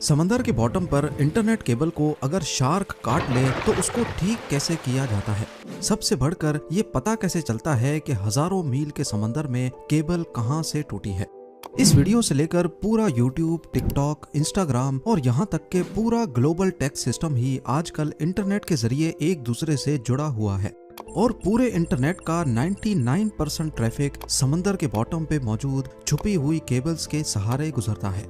समंदर के बॉटम पर इंटरनेट केबल को अगर शार्क काट ले तो उसको ठीक कैसे किया जाता है। सबसे बढ़कर ये पता कैसे चलता है कि हजारों मील के समंदर में केबल कहां से टूटी है। इस वीडियो से लेकर पूरा यूट्यूब, टिकटॉक, इंस्टाग्राम और यहाँ तक के पूरा ग्लोबल टेक सिस्टम ही आजकल इंटरनेट के जरिए एक दूसरे से जुड़ा हुआ है और पूरे इंटरनेट का 99% ट्रैफिक समंदर के बॉटम पे मौजूद छुपी हुई केबल्स के सहारे गुजरता है।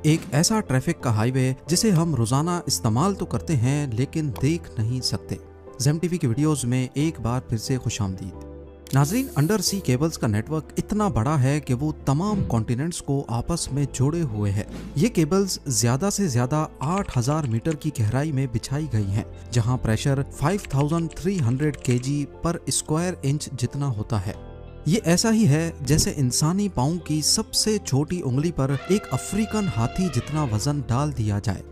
एक ऐसा ट्रैफिक का हाईवे जिसे हम रोजाना इस्तेमाल तो करते हैं लेकिन देख नहीं सकते। ज़ेम टीवी की वीडियोस में एक बार फिर से खुशामदीद। नाजरीन, अंडर सी केबल्स का नेटवर्क इतना बड़ा है कि वो तमाम कॉन्टिनेंट्स को आपस में जोड़े हुए है। ये केबल्स ज्यादा से ज्यादा 8000 मीटर की गहराई में बिछाई गई हैं, जहां प्रेशर 5300 kg पर स्क्वायर इंच जितना होता है। ये ऐसा ही है जैसे इंसानी पाँव की सबसे छोटी उंगली पर एक अफ्रीकन हाथी जितना वजन डाल दिया जाए।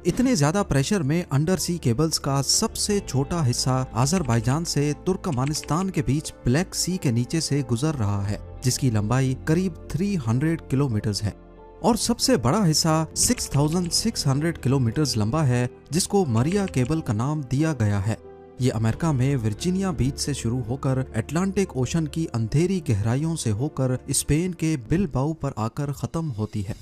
इतने ज्यादा प्रेशर में अंडर सी केबल्स का सबसे छोटा हिस्सा अजरबैजान से तुर्कमानिस्तान के बीच ब्लैक सी के नीचे से गुजर रहा है, जिसकी लंबाई करीब 300 किलोमीटर है और सबसे बड़ा हिस्सा 6600 किलोमीटर लंबा है, जिसको मरिया केबल का नाम दिया गया है। ये अमेरिका में वर्जीनिया बीच से शुरू होकर अटलांटिक ओशन की अंधेरी गहराइयों से होकर स्पेन के बिलबाओ पर आकर खत्म होती है।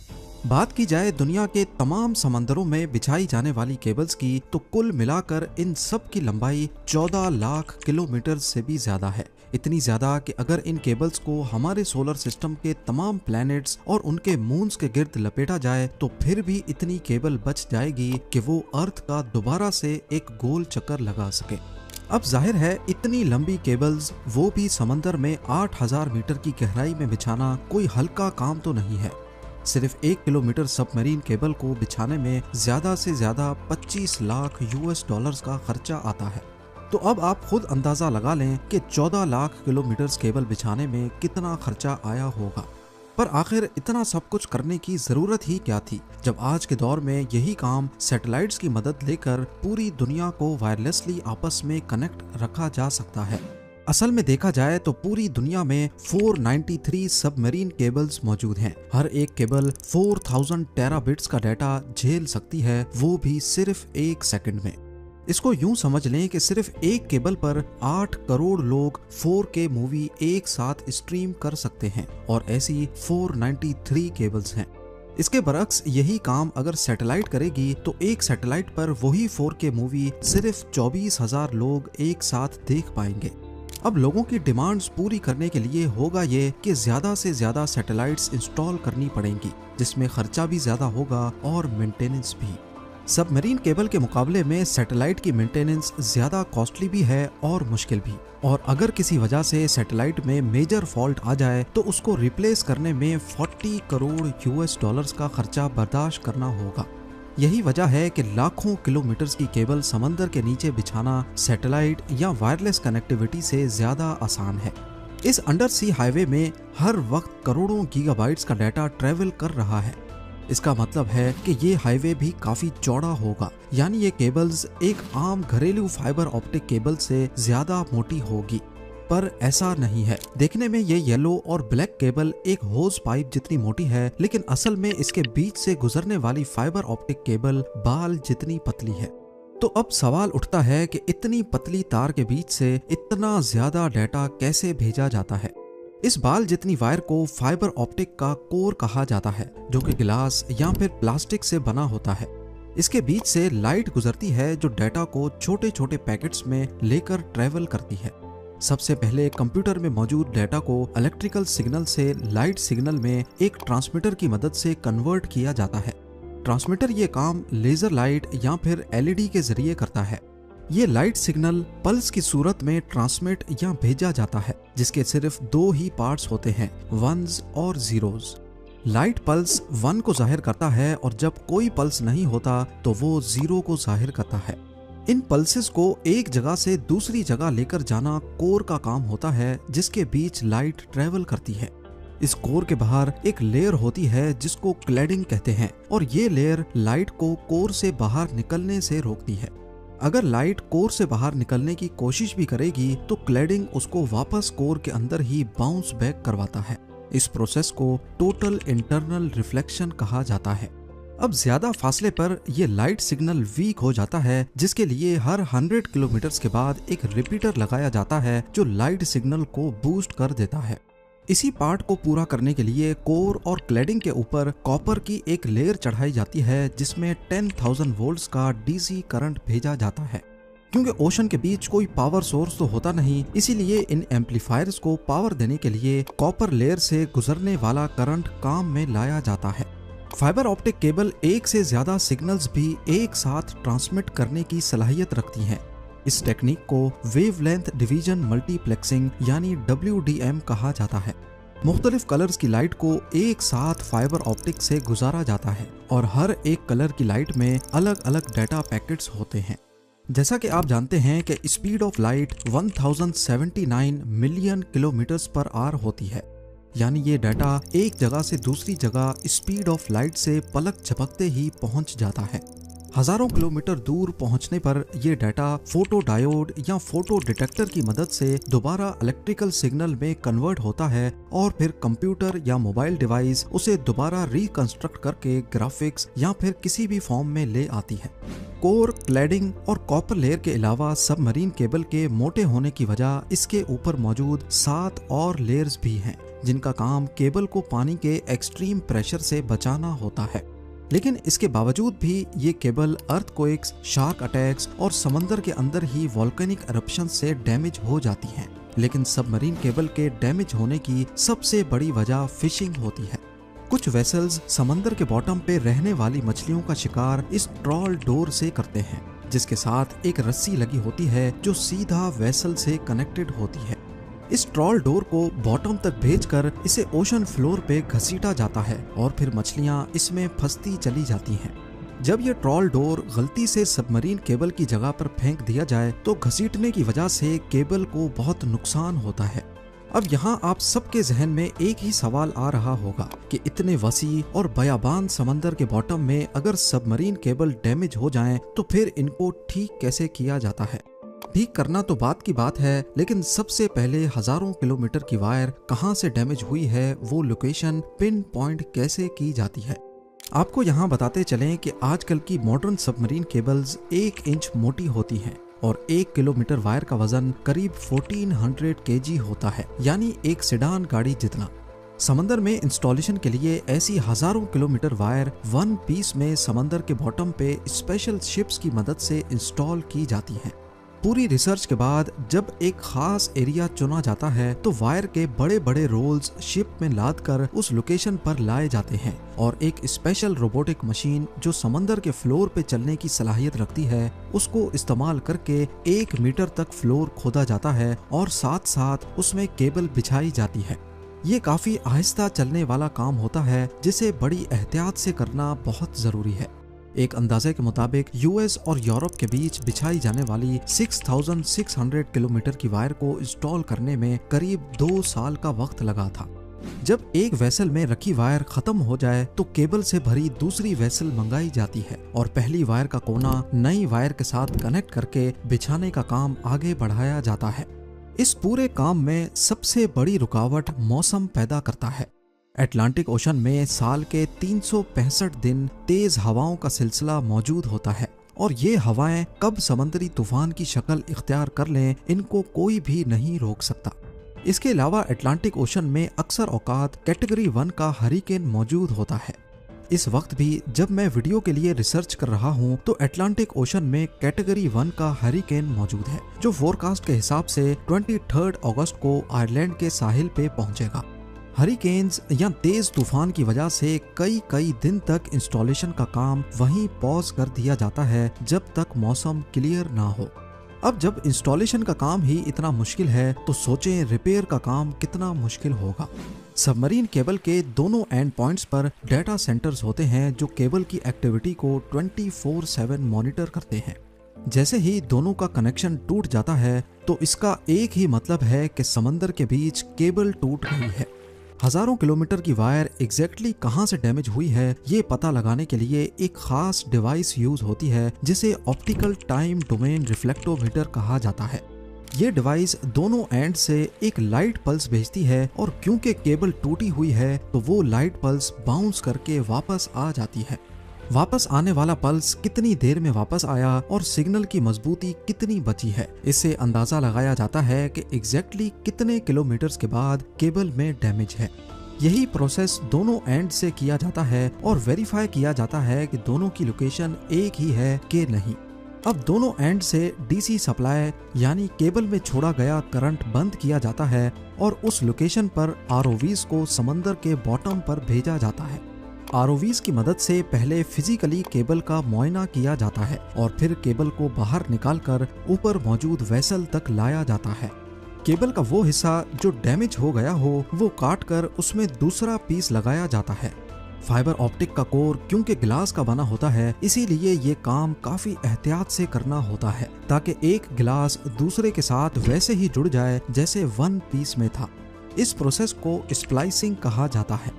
बात की जाए दुनिया के तमाम समंदरों में बिछाई जाने वाली केबल्स की, तो कुल मिलाकर इन सब की लंबाई 14 लाख किलोमीटर से भी ज्यादा है। इतनी ज्यादा कि अगर इन केबल्स को हमारे सोलर सिस्टम के तमाम प्लैनेट्स और उनके मून्स के गिर्द लपेटा जाए तो फिर भी इतनी केबल बच जाएगी कि वो अर्थ का दोबारा से एक गोल चक्कर लगा सके। अब जाहिर है इतनी लंबी केबल्स, वो भी समंदर में 8000 मीटर की गहराई में बिछाना कोई हल्का काम तो नहीं है। सिर्फ 1 किलोमीटर सबमरीन केबल को बिछाने में ज्यादा से ज्यादा 25 लाख US का खर्चा आता है। तो अब आप खुद अंदाजा लगा लें कि 14 लाख किलोमीटर केबल बिछाने में कितना खर्चा आया होगा। पर आखिर इतना सब कुछ करने की जरूरत ही क्या थी, जब आज के दौर में यही काम सैटेलाइट्स की मदद लेकर पूरी दुनिया को वायरलेसली आपस में कनेक्ट रखा जा सकता है। असल में देखा जाए तो पूरी दुनिया में 493 सबमरीन केबल्स मौजूद हैं। हर एक केबल 4000 टेराबिट्स का डाटा झेल सकती है, वो भी सिर्फ 1 सेकंड में। इसको यूं समझ लें कि सिर्फ एक केबल पर 8 करोड़ लोग 4K मूवी एक साथ स्ट्रीम कर सकते हैं और ऐसी 493 केबल्स हैं। इसके बरक्स यही काम अगर सैटेलाइट करेगी तो एक सैटेलाइट पर वही 4K मूवी सिर्फ 24,000 लोग एक साथ देख पाएंगे। अब लोगों की डिमांड्स पूरी करने के लिए होगा ये कि ज्यादा से ज्यादा सैटेलाइट्स इंस्टॉल करनी पड़ेंगी, जिसमें खर्चा भी ज्यादा होगा और मेंटेनेंस भी। सबमरीन केबल के मुकाबले में सैटेलाइट की मेंटेनेंस ज्यादा कॉस्टली भी है और मुश्किल भी, और अगर किसी वजह से सैटेलाइट में मेजर फॉल्ट आ जाए तो उसको रिप्लेस करने में 40 करोड़ US का खर्चा बर्दाश्त करना होगा। यही वजह है कि लाखों किलोमीटर की केबल समंदर के नीचे बिछाना सैटेलाइट या वायरलेस कनेक्टिविटी से ज्यादा आसान है। इस अंडर सी हाईवे में हर वक्त करोड़ों गीगाबाइट्स का डाटा ट्रेवल कर रहा है। इसका मतलब है कि ये हाईवे भी काफी चौड़ा होगा, यानी ये केबल्स एक आम घरेलू फाइबर ऑप्टिक केबल से ज्यादा मोटी होगी। पर ऐसा नहीं है। देखने में ये येलो और ब्लैक केबल एक होज पाइप जितनी मोटी है, लेकिन असल में इसके बीच से गुजरने वाली फाइबर ऑप्टिक केबल बाल जितनी पतली है। तो अब सवाल उठता है कि इतनी पतली तार के बीच से इतना ज्यादा डाटा कैसे भेजा जाता है। इस बाल जितनी वायर को फाइबर ऑप्टिक का कोर कहा जाता है, जो कि गिलास या फिर प्लास्टिक से बना होता है। इसके बीच से लाइट गुजरती है जो डाटा को छोटे छोटे पैकेट्स में लेकर ट्रेवल करती है। सबसे पहले कंप्यूटर में मौजूद डाटा को इलेक्ट्रिकल सिग्नल से लाइट सिग्नल में एक ट्रांसमीटर की मदद से कन्वर्ट किया जाता है। ट्रांसमीटर ये काम लेजर लाइट या फिर LED के जरिए करता है। ये लाइट सिग्नल पल्स की सूरत में ट्रांसमिट या भेजा जाता है, जिसके सिर्फ 2 ही पार्ट्स होते हैं, वंस और जीरोस। लाइट पल्स 1 को जाहिर करता है और जब कोई पल्स नहीं होता तो वो 0 को जाहिर करता है। इन पल्सेस को एक जगह से दूसरी जगह लेकर जाना कोर का काम होता है, जिसके बीच लाइट ट्रेवल करती है। इस कोर के बाहर एक लेयर होती है जिसको क्लैडिंग कहते हैं, और ये लेयर लाइट को कोर से बाहर निकलने से रोकती है। अगर लाइट कोर से बाहर निकलने की कोशिश भी करेगी तो क्लैडिंग उसको वापस कोर के अंदर ही बाउंस बैक करवाता है। इस प्रोसेस को टोटल इंटरनल रिफ्लेक्शन कहा जाता है। अब ज्यादा फासले पर ये लाइट सिग्नल वीक हो जाता है, जिसके लिए हर 100 किलोमीटर के बाद एक रिपीटर लगाया जाता है जो लाइट सिग्नल को बूस्ट कर देता है। इसी पार्ट को पूरा करने के लिए कोर और क्लैडिंग के ऊपर कॉपर की एक लेयर चढ़ाई जाती है, जिसमें 10,000 वोल्ट्स का डीसी करंट भेजा जाता है। क्योंकि ओशन के बीच कोई पावर सोर्स तो होता नहीं, इसीलिए इन एम्पलीफायर्स को पावर देने के लिए कॉपर लेयर से गुजरने वाला करंट काम में लाया जाता है। फाइबर ऑप्टिक केबल एक से ज्यादा सिग्नल्स भी एक साथ ट्रांसमिट करने की सलाहियत रखती हैं। इस टेक्निक को वेवलेंथ डिवीजन मल्टीप्लेक्सिंग यानी WDM कहा जाता है। मुख्तलिफ कलर्स की लाइट को एक साथ फाइबर ऑप्टिक से गुजारा जाता है और हर एक कलर की लाइट में अलग अलग डाटा पैकेट्स होते हैं। जैसा कि आप जानते हैं कि speed of light 1079 million kilometres per hour होती है, यानी ये डाटा एक जगह से दूसरी जगह स्पीड ऑफ लाइट से पलक झपकते ही पहुंच जाता है। हजारों किलोमीटर दूर पहुंचने पर यह डाटा फोटो डायोड या फोटो डिटेक्टर की मदद से दोबारा इलेक्ट्रिकल सिग्नल में कन्वर्ट होता है और फिर कंप्यूटर या मोबाइल डिवाइस उसे दोबारा रिकंस्ट्रक्ट करके ग्राफिक्स या फिर किसी भी फॉर्म में ले आती है। कोर, क्लैडिंग और कॉपर लेयर के अलावा सबमरीन केबल के मोटे होने की वजह इसके ऊपर मौजूद 7 और लेयर्स भी हैं, जिनका काम केबल को पानी के एक्सट्रीम प्रेशर से बचाना होता है। लेकिन इसके बावजूद भी ये केबल अर्थक्वेक्स, शार्क अटैक्स और समंदर के अंदर ही वोल्केनिक एरप्शन से डैमेज हो जाती हैं। लेकिन सबमरीन केबल के डैमेज होने की सबसे बड़ी वजह फिशिंग होती है। कुछ वेसल्स समंदर के बॉटम पे रहने वाली मछलियों का शिकार इस ट्रॉल डोर से करते हैं, जिसके साथ एक रस्सी लगी होती है जो सीधा वेसल से कनेक्टेड होती है। इस ट्रॉल डोर को बॉटम तक भेजकर इसे ओशन फ्लोर पे घसीटा जाता है और फिर मछलियां इसमें फंसती चली जाती हैं। जब ये ट्रॉल डोर गलती से सबमरीन केबल की जगह पर फेंक दिया जाए तो घसीटने की वजह से केबल को बहुत नुकसान होता है। अब यहाँ आप सबके जहन में एक ही सवाल आ रहा होगा कि इतने वसी और बयाबान समंदर के बॉटम में अगर सबमरीन केबल डैमेज हो जाएं तो फिर इनको ठीक कैसे किया जाता है। ठीक करना तो बात की बात है, लेकिन सबसे पहले हजारों किलोमीटर की वायर कहां से डैमेज हुई है वो लोकेशन पिन पॉइंट कैसे की जाती है। आपको यहाँ बताते चलें कि आजकल की मॉडर्न सबमरीन केबल्स 1 इंच मोटी होती हैं और 1 किलोमीटर वायर का वजन करीब 1400 kg होता है, यानी एक सेडान गाड़ी जितना। समंदर में इंस्टॉलेशन के लिए ऐसी हजारों किलोमीटर वायर वन पीस में समंदर के बॉटम पे स्पेशल शिप्स की मदद से इंस्टॉल की जाती हैं। पूरी रिसर्च के बाद जब एक खास एरिया चुना जाता है तो वायर के बड़े बड़े रोल्स शिप में लाद कर उस लोकेशन पर लाए जाते हैं और एक स्पेशल रोबोटिक मशीन जो समंदर के फ्लोर पे चलने की सलाहियत रखती है उसको इस्तेमाल करके 1 मीटर तक फ्लोर खोदा जाता है और साथ साथ उसमें केबल बिछाई जाती है। ये काफी आहिस्ता चलने वाला काम होता है जिसे बड़ी एहतियात से करना बहुत जरूरी है। एक अंदाजे के मुताबिक यूएस और यूरोप के बीच बिछाई जाने वाली 6600 किलोमीटर की वायर को इंस्टॉल करने में करीब 2 साल का वक्त लगा था। जब एक वेसल में रखी वायर खत्म हो जाए तो केबल से भरी दूसरी वेसल मंगाई जाती है और पहली वायर का कोना नई वायर के साथ कनेक्ट करके बिछाने का काम आगे बढ़ाया जाता है। इस पूरे काम में सबसे बड़ी रुकावट मौसम पैदा करता है। अटलांटिक ओशन में साल के 365 दिन तेज हवाओं का सिलसिला मौजूद होता है और ये हवाएं कब समंदरी तूफान की शक्ल इख्तियार कर लें इनको कोई भी नहीं रोक सकता। इसके अलावा अटलांटिक ओशन में अक्सर औकात कैटेगरी 1 का हरिकेन मौजूद होता है। इस वक्त भी जब मैं वीडियो के लिए रिसर्च कर रहा हूँ तो अटलांटिक ओशन में कैटेगरी 1 का हरिकेन मौजूद है जो फोरकास्ट के हिसाब से 23 अगस्त को आयरलैंड के साहिल पे पहुंचेगा। हरिकेन्स या तेज तूफान की वजह से कई दिन तक इंस्टॉलेशन का काम वहीं पॉज कर दिया जाता है जब तक मौसम क्लियर ना हो। अब जब इंस्टॉलेशन का काम ही इतना मुश्किल है तो सोचें रिपेयर का काम कितना मुश्किल होगा। सबमरीन केबल के दोनों एंड पॉइंट्स पर डाटा सेंटर्स होते हैं जो केबल की एक्टिविटी को 24/7 मॉनिटर करते हैं। जैसे ही दोनों का कनेक्शन टूट जाता है तो इसका एक ही मतलब है कि समंदर के बीच केबल टूट गई है। हजारों किलोमीटर की वायर एग्जैक्टली कहां से डैमेज हुई है ये पता लगाने के लिए एक खास डिवाइस यूज होती है जिसे ऑप्टिकल टाइम डोमेन रिफ्लेक्टोमीटर कहा जाता है। ये डिवाइस दोनों एंड से एक लाइट पल्स भेजती है और क्योंकि केबल टूटी हुई है तो वो लाइट पल्स बाउंस करके वापस आ जाती है। वापस आने वाला पल्स कितनी देर में वापस आया और सिग्नल की मजबूती कितनी बची है, इससे अंदाजा लगाया जाता है कि एग्जैक्टली कितने किलोमीटर्स के बाद केबल में डैमेज है। यही प्रोसेस दोनों एंड से किया जाता है और वेरीफाई किया जाता है कि दोनों की लोकेशन एक ही है कि नहीं। अब दोनों एंड से डीसी सप्लाई यानी केबल में छोड़ा गया करंट बंद किया जाता है और उस लोकेशन पर आरओवीज को समंदर के बॉटम पर भेजा जाता है। आरओवीज की मदद से पहले फिजिकली केबल का मुआयना किया जाता है और फिर केबल को बाहर निकालकर ऊपर मौजूद वेसल तक लाया जाता है। केबल का वो हिस्सा जो डैमेज हो गया हो वो काट कर उसमें दूसरा पीस लगाया जाता है। फाइबर ऑप्टिक का कोर क्योंकि ग्लास का बना होता है, इसीलिए ये काम काफी एहतियात से करना होता है ताकि एक ग्लास दूसरे के साथ वैसे ही जुड़ जाए जैसे वन पीस में था। इस प्रोसेस को स्प्लाइसिंग कहा जाता है।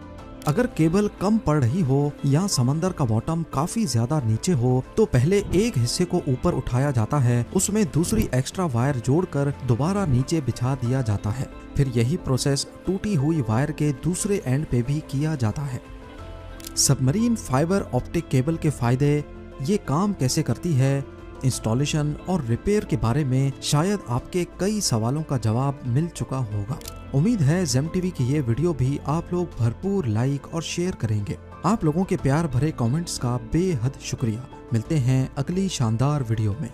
अगर केबल कम पड़ रही हो या समंदर का बॉटम काफी ज्यादा नीचे हो तो पहले एक हिस्से को ऊपर उठाया जाता है, उसमें दूसरी एक्स्ट्रा वायर जोड़कर दोबारा नीचे बिछा दिया जाता है। फिर यही प्रोसेस टूटी हुई वायर के दूसरे एंड पे भी किया जाता है। सबमरीन फाइबर ऑप्टिक केबल के फायदे, ये काम कैसे करती है, इंस्टॉलेशन और रिपेयर के बारे में शायद आपके कई सवालों का जवाब मिल चुका होगा। उम्मीद है जेम टीवी की ये वीडियो भी आप लोग भरपूर लाइक और शेयर करेंगे। आप लोगों के प्यार भरे कमेंट्स का बेहद शुक्रिया। मिलते हैं अगली शानदार वीडियो में।